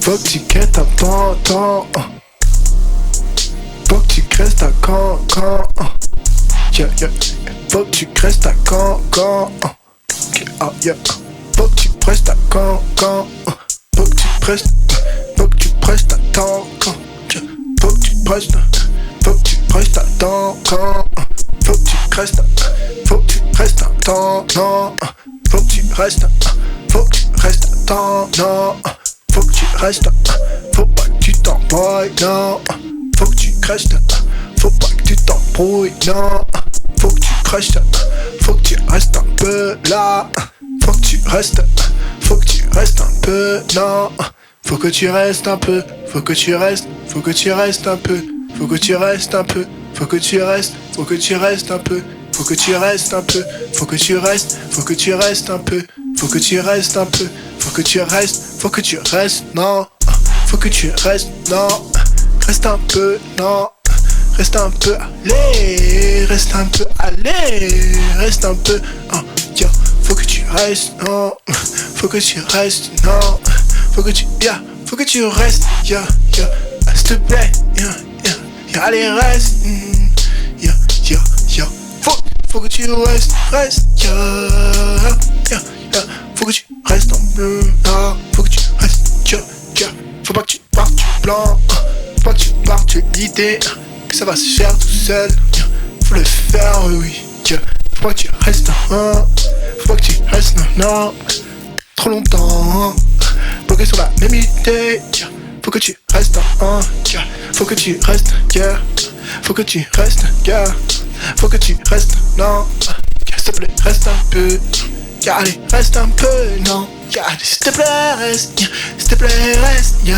Faut que tu crées ta temps. Faut que tu crées ta camp. Yeah. Faut que tu crées ta camp. Okay, oh yeah. Faut que tu presses ta camp. Faut que tu presses ta temps. Faut que tu presses ta temps. Faut que tu restes un temps, non. Faut que tu restes un temps, non. Faut que tu restes, faut pas que tu t'embrouilles, non. Faut que tu restes, faut pas que tu t'embrouilles, non. Faut que tu restes un peu là. Faut que tu restes un peu, non. Faut que tu restes un peu, faut que tu restes un peu. Faut que tu restes un peu, faut que tu restes un peu. Faut que tu restes un peu, faut que tu restes un peu. Faut que tu restes un peu, faut que tu restes, non. Faut que tu restes, non. Reste un peu, non. Reste un peu, allez. Reste un peu, yeah. Faut que tu restes, non. Faut que tu restes, non. Faut que tu restes, yeah. S'il te plaît, yeah. Allez, reste, yeah. Faut que tu restes, yeah. Faut que tu restes en bleu, ah. Faut que tu restes, yeah. Faut pas que tu partes du plan, faut pas que tu partes de l'idée que ça va se faire tout seul, yeah. Faut le faire, oui, yeah. Faut pas que tu restes, faut pas que tu restes, non. Trop longtemps, bloqué sur la même idée, yeah. Faut que tu restes, yeah. Faut que tu restes, yeah. Faut que tu restes, yeah. Faut que tu restes, non. Yeah, s'il te plaît, reste un peu. Yeah, allez, reste un peu, non. Yeah, allez, s'il te plaît, reste, yeah. S'il te plaît, reste, yeah.